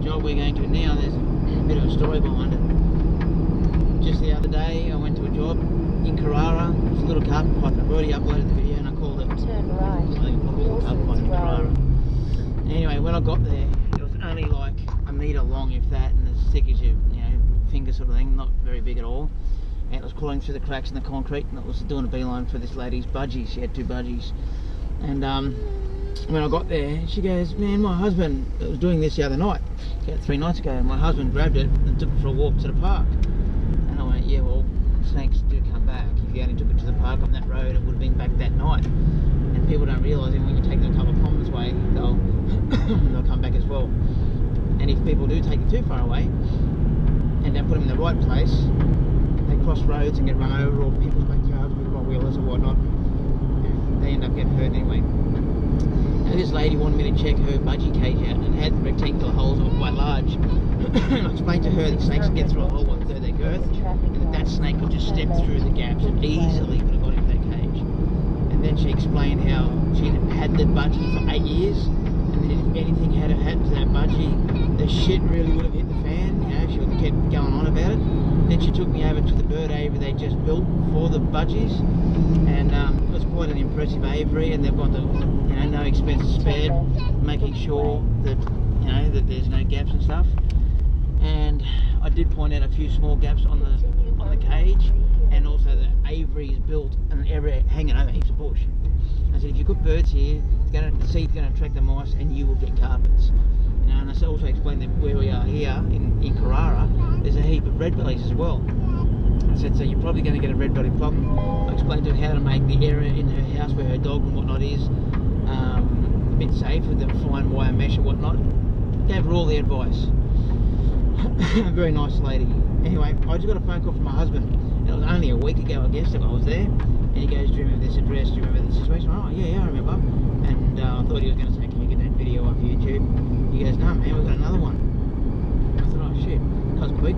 job we're going to now, there's a bit of a story behind it. Just the other day, I went to a job in Carrara. It's a little carpet pipe. I've already uploaded the video and I called it. Turn right. I think I called it a carpet pipe in Carrara. Anyway, when I got there, it was only like a metre long, if that, and as thick as your finger sort of thing, not very big at all. And it was crawling through the cracks in the concrete, and it was doing a beeline for this lady's budgies. She had 2 budgies. And when I got there, she goes, man, my husband was doing this the other night, about 3 nights ago, and my husband grabbed it and took it for a walk to the park. And I went, yeah, well, snakes do come back. If you only took it to the park on that road, it would have been back that night. And people don't realise that when you take them a couple of kilometres away, they'll come back as well. And if people do take it too far away and don't put them in the right place, they cross roads and get run over, or people's backyards with wheelers or whatnot. They end up getting hurt anyway. Now this lady wanted me to check her budgie cage out, and it had rectangular holes that were quite large. And I explained to her that snakes get through a hole 1/3 their girth, and that snake could just step through the gaps and easily could have got into that cage. And then she explained how she had the budgie for 8 years, and then if anything had happened to that budgie, the shit really would have hit the fan. She would have kept going on about it. Then she took me over to the bird aviary they just built for the budgies, and it was quite an impressive aviary, and they've got the no expenses spared, making sure that that there's no gaps and stuff. And I did point out a few small gaps on the cage, and also the aviary is built in an area hanging over heaps of bush. I said, if you put birds here, the seed's going to attract the mice, and you will get carpets. And I also explained that where we are here in Carrara, there's a heap of red bellies as well. I said, so you're probably going to get a red belly problem. I explained to her how to make the area in her house where her dog and whatnot is a bit safe with the fine wire mesh and whatnot. Gave her all the advice. Very nice lady. Anyway, I just got a phone call from my husband, and it was only a week ago, I guess, that I was there. And he goes, do you remember this address? Do you remember this situation? Oh, yeah, I remember. And I thought he was going to say, can you get that video off YouTube? He goes, no, man, we've got another one. I thought, oh, shit, that was quick.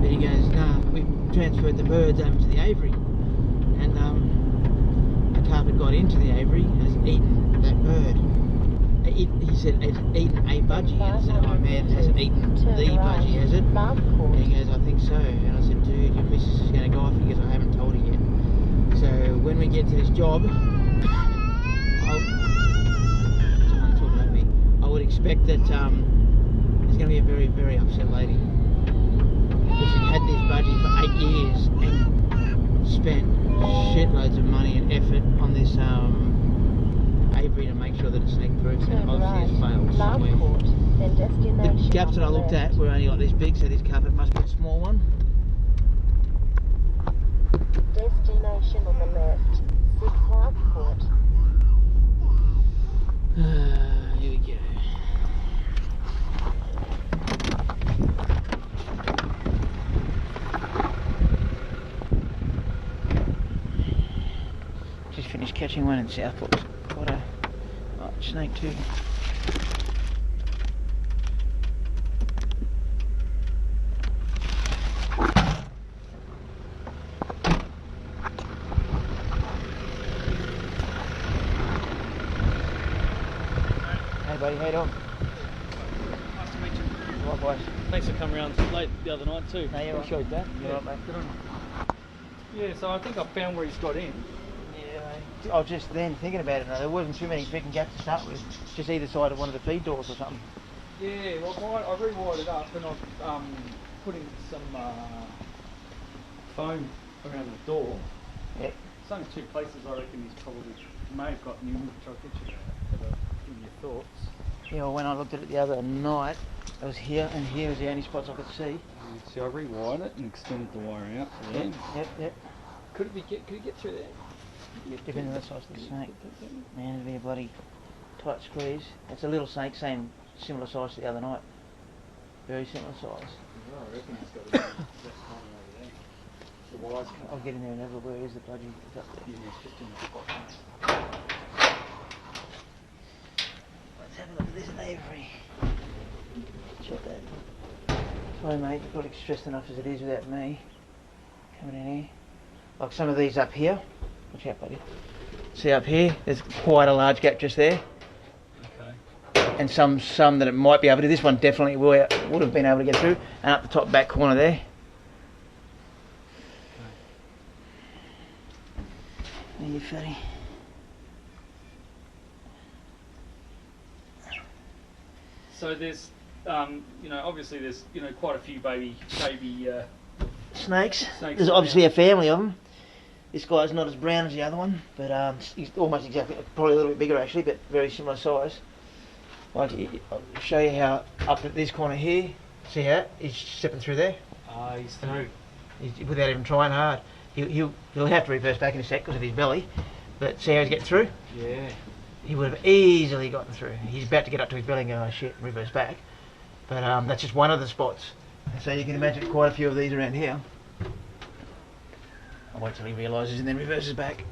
Then he goes, no, we transferred the birds over to the aviary. And a carpet got into the aviary and has eaten that bird. He said it's eaten a budgie, and I said, oh man, it hasn't eaten the budgie, has it? And he goes, I think so. And I said, dude, your missus is going to go off. And he goes, I haven't told her yet. So when we get to this job, someone's talking at me, I would expect that there's going to be a very, very upset lady. Because she's had this budgie for 8 years and spent shitloads of money and effort on this aviary to make sure that it's snake-proof, and obviously it's failed somewhere. The gaps that I looked at were only like this big, so this carpet must be a small one. Destination on the left, 6 Southport. Here we go. Just finished catching one in Southport. Quite a large snake too. Hey buddy, how you doing? Nice to meet you. Likewise. Thanks for coming around late the other night too. No, yeah, appreciate that. Yeah. Right, mate. Good on you. Yeah, so I think I found where he's got in. Yeah, I was just then thinking about it. Now, there wasn't too many freaking gaps to start with. Just either side of one of the feed doors or something. Yeah, well I rewired it up and I've putting some foam around the door. Yeah. It's only 2 places I reckon he's probably may have gotten in, which I'll get you to have a give your thoughts. Yeah, well, when I looked at it the other night, it was here, and here was the only spots I could see. See, I rewired it and extended the wire out. So yep. Could he get through there? Depending on the size of the snake. Man, it'd be a bloody tight squeeze. It's a little snake, similar size to the other night. Very similar size. Well, I reckon he's got that over there. The wires I'll get in there and have a look. Where is the budgie? It's up there. Yeah, it's just in the spot. Let's have a look at this aviary. Check that. Sorry mate, you've got to stressed enough as it is without me coming in here. Like some of these up here. Watch out buddy. See up here, there's quite a large gap just there. Okay. and some that it might be able to. This one definitely would have been able to get through, and up the top back corner there. There you fatty. So there's, you know, obviously there's, you know, quite a few baby Snakes. Snakes There's obviously a family of them. This guy's not as brown as the other one, but he's almost exactly, probably a little bit bigger actually, but very similar size. I'll show you how up at this corner here. See how he's stepping through there? he's through. Without even trying hard. He'll have to reverse back in a sec because of his belly, but see how he's getting through? Yeah. He would have easily gotten through. He's about to get up to his belly and go, oh shit, reverse back. But that's just one of the spots. So you can imagine quite a few of these around here. I'll wait till he realises and then reverses back.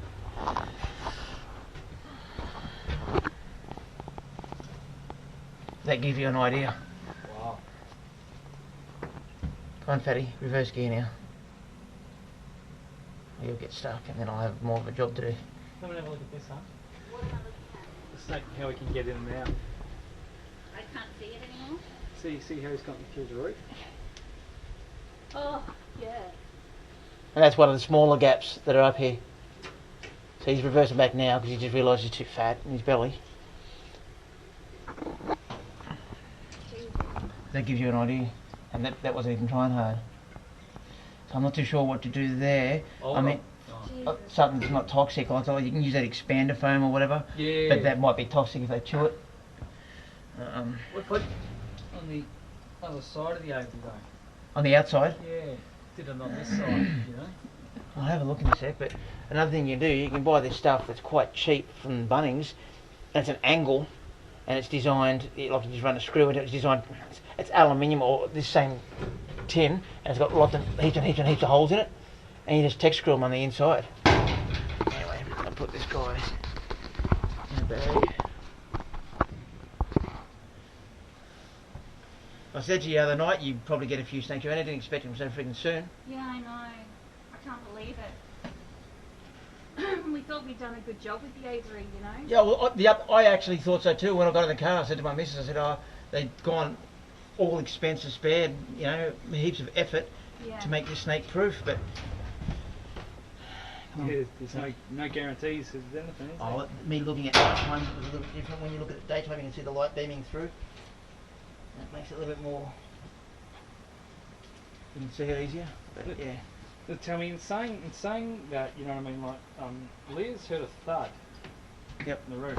That gives you an idea. Wow. Come on, fatty, reverse gear now. You'll get stuck and then I'll have more of a job to do. Come and have a look at this, huh? The snake, how we can get in and out. I can't see it anymore. See how he's gotten through the roof? Oh, yeah. And that's one of the smaller gaps that are up here. So he's reversing back now because he just realised he's too fat in his belly. That gives you an idea. And that wasn't even trying hard. So I'm not too sure what to do there. Oh, I mean, something that's not toxic. I thought you can use that expander foam or whatever. Yeah. But that might be toxic if they chew it. What put on the other side of the aviary though? On the outside. Yeah. Did it on this side, you know? I'll have a look in a sec, but another thing you can do, you can buy this stuff that's quite cheap from Bunnings. It's an angle, and it's designed, like you just run a screw into it, it's designed, it's aluminium or this same tin, and it's got lots of heaps and heaps and heaps of holes in it, and you just tech screw them on the inside. Anyway, I'll put this guy in a bag. I said to you the other night you'd probably get a few snakes around. I didn't expect them so freaking soon. Yeah, I know. I can't believe it. We thought we'd done a good job with the aviary, you know? Yeah, well, I actually thought so too. When I got in the car, I said to my missus, I said, oh, they'd gone all expenses spared, you know, heaps of effort to make this snake proof, but... Yeah, there's no guarantees of anything, is there? Me looking at nighttime is a little different. When you look at it daytime, you can see the light beaming through. That makes it a little bit more... You can see it easier, but yeah. But tell me, in saying that, you know what I mean, like, Leah's heard a thud. Yep. On the roof.